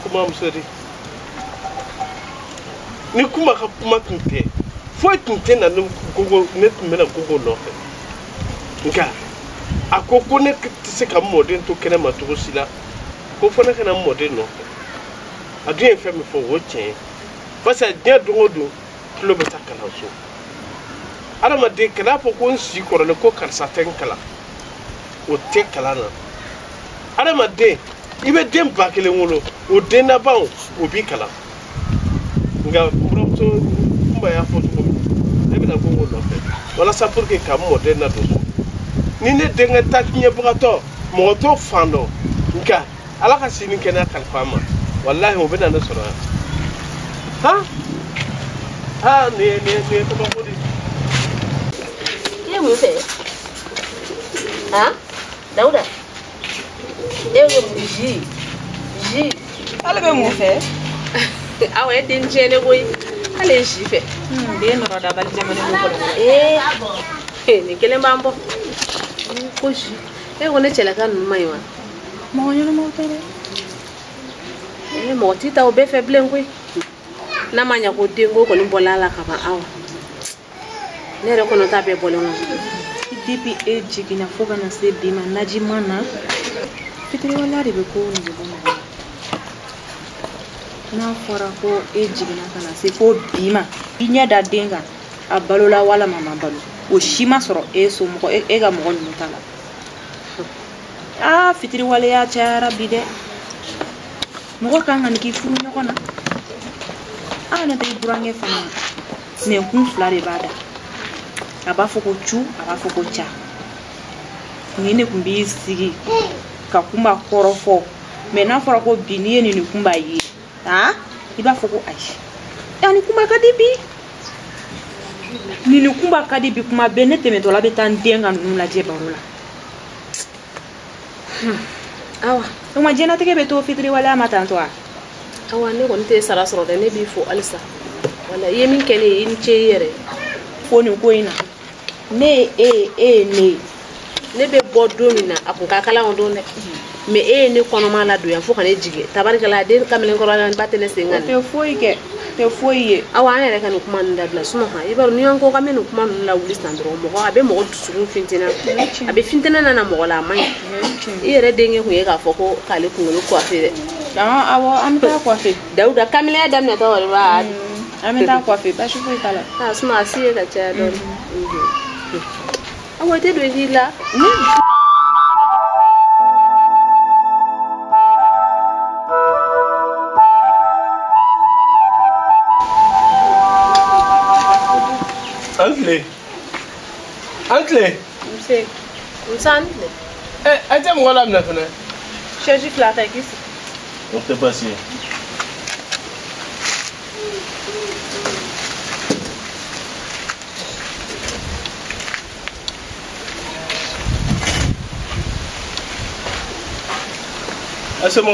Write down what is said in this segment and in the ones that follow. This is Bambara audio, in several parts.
Kuma msori ni kuma ka kuma tunte foi tunte na gogo net mena gogo no nka akoko ne tse ka modern to kena matugo sila ko fona kana modern no adien fe me fo wochen parce que dia dongodo kilo beta kala so ara ma de kala fo ko nsi ko ne ko kar saten kala o te kala na ara ma de ibe dem bakele ngolo o dena bawo o bi kala nga proto kumba ya foto ko ebe na gogo no fe wala sa pour que kam moderna do ni ne denga taknya bugato mo to fando nka ala ka sini kena kal fama wallahi mo bena na sura ha ne to ba ko di ye mo fe ha dauda ji ale be mo fe awe din jene boy ale ji fe be no da bal jamane mo ko ni kele mbambo ko ji wona chela kan maiwa mo yo mo tere mo tita o be fe blengo na manya ko dengo ko limbolala kama awa nere ko no tabe bolonga dipi ejigina foga na se bima najimana fitri wala ribe ko ni bona na fora ko ejigina kana se ko bima inya da denga abalola wala mama balo o shima soro eso mo e ga mo ni mutala fitri wala ya chara bide mo ka ngani ki fu nyoko na na te burange fana ne kun flare bada aba foko chu aba foko cha ngine kumbi sigi ka kumba korofo me na fora ko biniye ni kumba yi iba foko ai yani kumba kadibi ni kumba kadibi kuma benete me dola betan denga nula je barola awa kuma jena teke beto fitri wala matanto awa ne gon te sara soro de ne bi fo alisa wala yemin kene in che yere foni ko ina ne ne be bodomina akunka kala on don me ne kono mala do yan fo kan ejige tabarikala de kamelen ko ran batene sengan te foye awa ne re kan kuma nda bla suma ha ibar ni yanko kamen kuma la wuli standro mo abe mo tsuru fintina abe fintina na mo la mai ire denge ko ye ka fo ko kale kungolo ko afere awo amta ko afi dauda kamele adam ne to ba amta ko afi ba shufu kala suma asiye ka cha don awo te do hila Ancle. Monsieur. Unsan. Aja ngola mna fana. Cherche flata kisi. On te passe. Asa mo.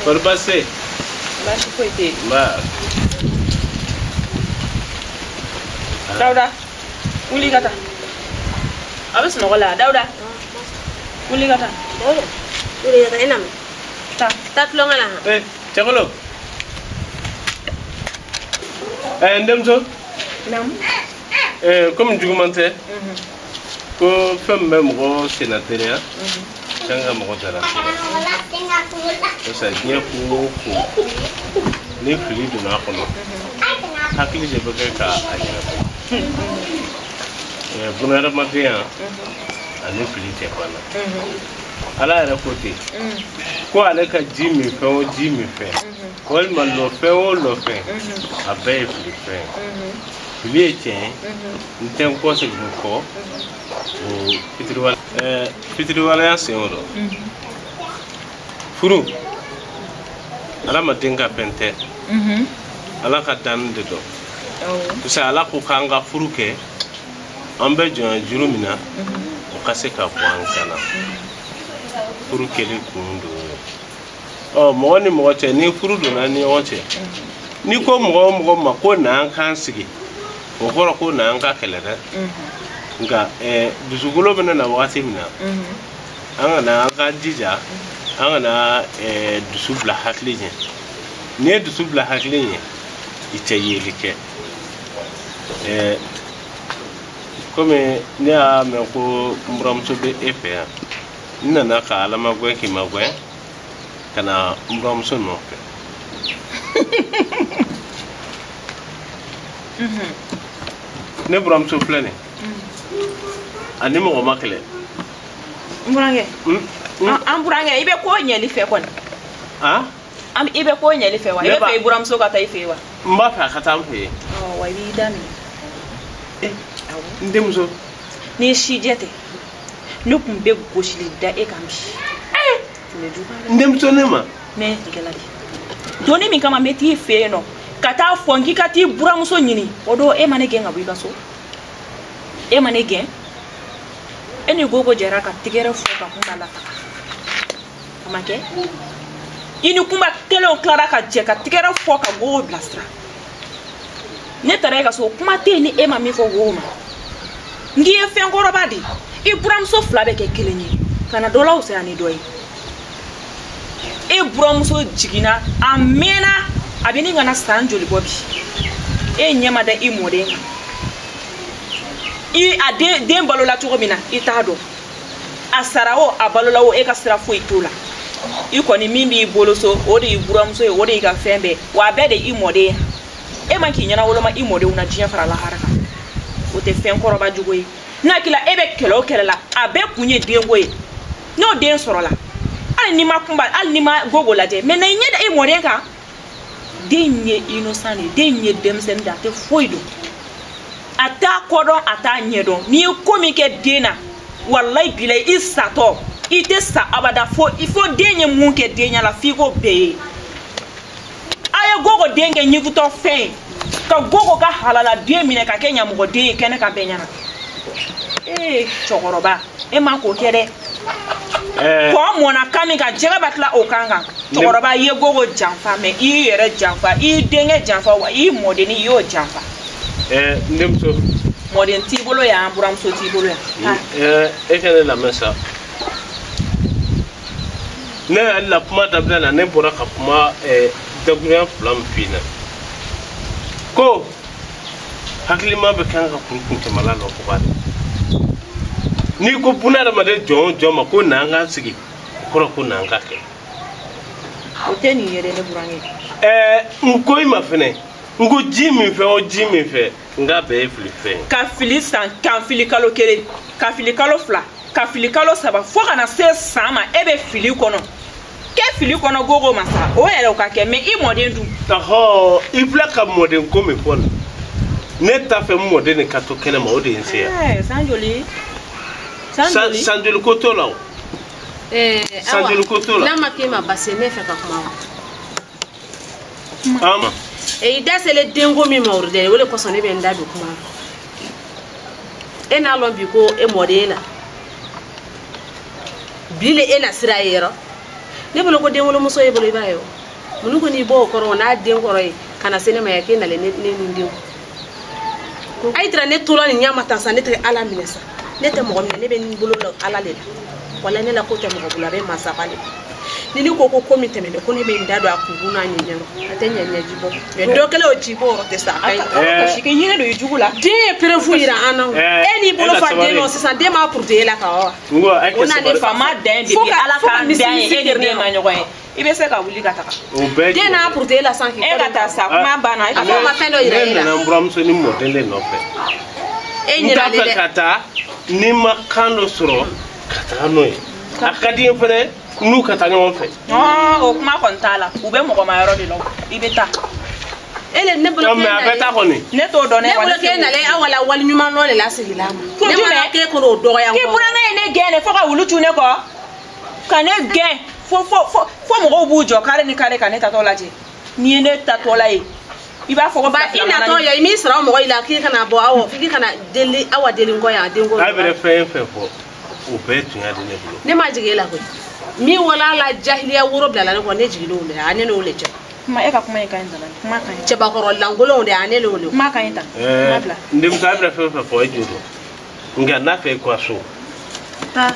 Por passe. Baixo foi te. Ba. Dauda. Uli kata. Abis nogola Dauda. Uli kata. Uli kata enam. Ta tlonga na. Chakolo. Ndem so? Nam. Comme du commentaire. ko fem be mo sénateur kanga mo dara ko sa nya ko ne fili do na ko no hakili je be ka anya bunara magia ane fili te bana ala era côté ko ale ka jimi fe o jimi fe wal man lo fe o lo fe abe fili fe fili tien ntem ko se ko o fitiriwala ya seodo furu ala matenga pente ala ka dan de do kusa ala ko kanga furu ke ambe jon jurumina o kase ka bwan kana furu kele kundu o mo ni mo te ni furu do na ni o te ni ko mo ma ko na kan sigi o ko na ka kele da nga dusugulo bena na wakati mina anga na anga jija anga na dusubla hakliye ne dusubla hakliye ite yelike comme ne a me ko mramso be efa nina na ka alama gwen ki magwen kana mramso no ne mramso plane ani mo makle mburange am burange ibe ko nyeli fe kon am ibe ko nyeli fe wa ibe fe buram so ka tay fe wa mba fa khatam fe oh wa bi dami ndemzo ni shijete lupum be goshili da e kamshi ne duba ndemzo ne ma me geladi doni mi kama meti fe no kata fongi kati buram so nyini odo e mane genga bu kaso e mane gen eni gogo jera ka tigere fo ka kunda la amake ini kumba telo klara ka je ka tigere fo ka go blastra ne tare ka so kuma te ni e mami ko go ma ngi e fe ngoro badi Ibrahim so flabe ke kelenyi kana dola use ani doyi Ibrahim so jigina amena abini ngana sanjoli bobi e nyama da imode I ade den balola to mina itado asarawo abalolawo e ka sira fo itula iko ni mimbi boloso ode Ibrahim so ode ga fembe wa bede imode e manki nyana woloma imode una jinya fara la haraka o te fen koroba jugoyi na kila ebe kelo kelela abe kunye dengoyi no den sorola al ni makumba al ni ma gogo lade me na nyeda imode ka denye innocent denye demsenda te foido ata kodon ata nyedon ni komi ke dena wallahi bilay isato ite sa abada fo ifo denye munke denya la figo be aya gogo denge nyivuto fe ka gogo ka halala de mine ka kenya mo de kene ka benyana chokoroba e ma ko kede ko mona kami ka jega batla o kanga chokoroba ye gogo jamfa me I yere jamfa I denge jamfa wa I modeni yo jamfa ndemso moden tibolo ya buram so tibolo ya e kene la mesa ne alla kuma dabla ne bora ka kuma dabla flam fina ko hakli ma be kan ka kurkunte malalo ko ba ni ko bunara ma de joma ko nanga sigi ko nanga ke o teni yere ne burange ko ima fene ngo jimi fe o jimi fe nga be fili fe ka fili san kan fili kalo kele ka fili kalo fla ka fili kalo saba fo kana se sama ebe fili kono ke fili kono gogo masa o yele o ka ke me I modern du taho I fla ka modern ko me fon ne ta fe modern ka to kele ma o de nse ya sanjoli sanjoli ko to lawo sanjoli ko to la la makema base ne fe ka kuma ama ida sele dengo mi mawrde wole ko sone be ndabe kuma ena lombi ko e modela bile ena siraero ne bolo ko dengo muso e bolo bayo munu ko ni bo ko na dengo roy kana senema yake na le ne ndio ay tra ne tolo ni nyama tansa ne te ala minesa ne te mo ne be ni bolo ala le wala ne la ko te mo bolo be masapale ni ko ko mi temene ko ne be ndado akuru na nyanyaro atenya nyajibo me dokele o jibo ro testa kai ko shike yine do yujugula de prefu ira ana eni bolo fa de no sisa de ma pour de la ka wa ona ne fama den de ala ka den e de ma nyogo ibe se ka wuli ka taka de na pour de la sanki e ka ta sa kuma bana e ka ma fendo ira ira na mbram so ni modele no fe e nyira de kata ni makando suro kata no e akadi fere nu kata nyon fe o kuma kontala ube mo ko ma yoro de lo ibe ta ele ne bolo ke na beta ko ni ne to do ne bolo ke na le awala wal nyuma no le la sigila ma ne ma ke ko do ya ki bura ne gene fo ka wulu tune ko ka ne gen fo mo bu jo kare ni kare ka ne ta to laje ni ne ta to la e iba fo ko ba ina to ya mi sra mo ila ki kana bo awo ki kana deli awa deli ngo ya de ngo ai bere fe fo o be tun ya de ne bolo ne ma jigela ko mi wala la jahiliya wuro bla la ko ne jigilo le ane no le je kuma e ka kuma e ka inda kuma kan je ba ko langolo de ane lo le kuma kan inda mabla ndim sa bere fe fo e judo nga na fe ko so ta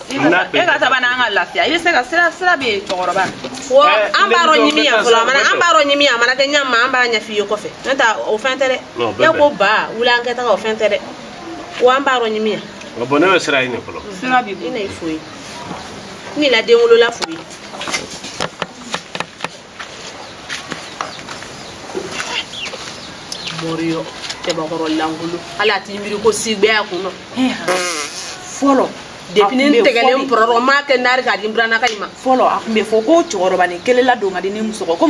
e ka ta bana nga lafiya ile se ka sira be togoroba wo ambaro nyimi ya fula mana ambaro nyimi ya mana te nyama ambara nya fiyo ko fe nta o fentere ya ko ba wula ngeta ko fentere wo ambaro nyimi ya ngabone we sira ine folo sira bi ina ifuyi ni la dengulo la fuyi morio te ba ko langulu ala ti miri ko sigbe akuno folo depuis tegelen proro ma ke nar ga dimbrana kayma folo akumbe fo ko chogoroba ni kelela do ngadi ni musoko ko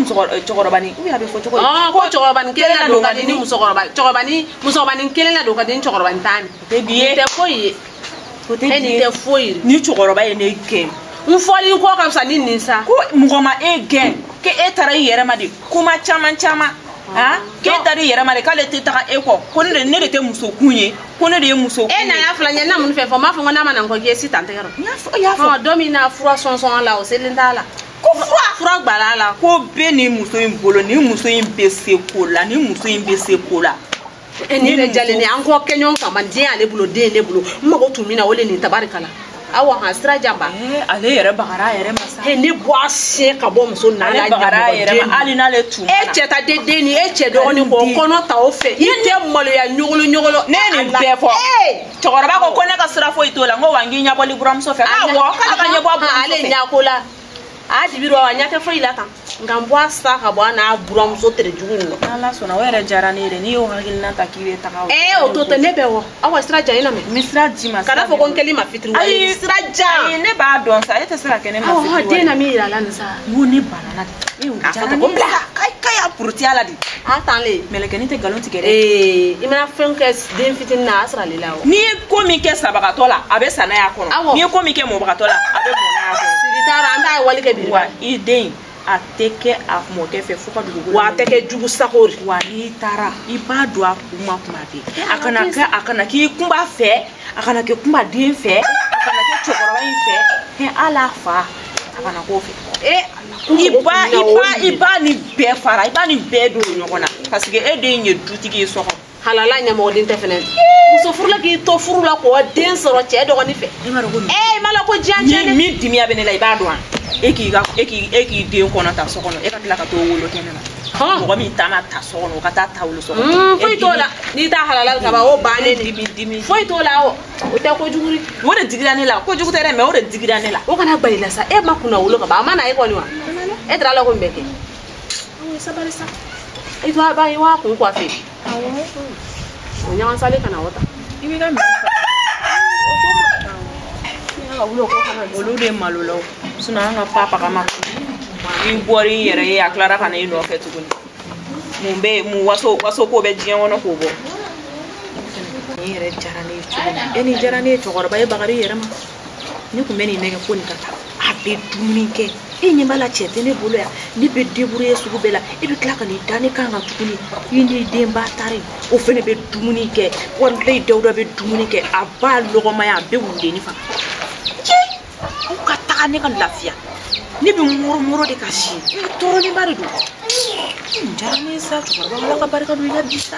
chogoroba ni ubi habe fo chogoro ko chogoroba ni kelela do ngadi ni musoko chogoroba ni kelela do ngadi ni chogoroba ntani te biye te foyi eni te foyi ni chogoroba ene ken foli ko kam sa ni ninsa ko mugoma e gen ke e tara yere ma di kuma chama ha ke tari yere ma de kale te taka e ko ne de te muso kunye ko ne de muso kunye e na ya fla nya na mun fe fo ma fo ngona mana ko ke si tante garo ya fo domina fura sonson la o selindala ko fura gbala la ko be ni muso in bolo ni muso in be se ko la ni muso in be se ko la eni re jale ni anko kenyon kama dia ale bulo de le bulo mako tumina wole ni tabarikala awa ha sira jamba ale yere bagara yere masa he ni boise ka bo muso na la bagara yere ma ali na le tu e cheta de ni e che do ni ko kono ta o fe ite molo ya nyogolo ne ni be fo chogoroba ko kone ka sira fo itola ngo wangi nya boli buram so fe awo ka nya bo ale nya kola a di biro wa nya te fo ilata ngambo asa ka bo na buram so tere jugu ala sona were jarani re ni o hagil na takiwe takawo o to te nebe wo awa sira jani na me misra jima kana fo kon keli ma fitri wa sira ja ne ba don sa ete sira kene ma fitri wa de na mi ira lan sa woni banana e o jara ko bla kai apurti ala di atanle melekeni te galon tikere imana fenkes den fitin na asra le lawo ni ko mi ke sabaka tola abe sana ya kono ni ko mi ke mo baka tola abe mo na ya kono siritara anda wali ke bi wa iden ateke afmo ke fe fuka dugu wa teke jugu sakori wa ni tara iba do akuma kuma be akana ki kumba fe akana ke kumba den fe akana ke chokoro yin fe he ala fa akana ko fe iba ni be fara iba ni be do nyokona parce que e de nye dutigi soko halala nya mo den te fenen muso furula ki to furula ko den soro che do ni fe mala ko janje mi dimi abene la iba do an eki den kono ta sokono e ka tila ka to wolo kenena mo mi tama ta sokono ka ta wolo sokono foi to la ni ta halala ka ba o bane ni dimi foi to la o te ko juguri wo de digira ne la ko jugu tere me o de digira ne la o kana bari la sa e makuna wolo ka ba mana e ko ni wa e tra la ko mbeke o sabari sa e to ba yi wa ko kwa fe o nya sale kana wota ibi ga mi olude malolo suna nga papa kama in bori yere ya clara kana ino fe tuguni mumbe mu waso ko be jiyan wono ko bo yere jarane tuguni eni jarane chogor ba e bagari yere ma ni ku meni nege ko ni kata abe duminke e nyimala chete ne bolo ya ni be debure sugu bela e be klaka ni dani kanga tuguni yindi demba tare o fene be duminke won lay dawda be duminke aba logoma ya be wunde ni fa o kata ne ka lafiya ni bi muro de kashi toro ni bari do jarane sa to barba wala ka barka do ila bisa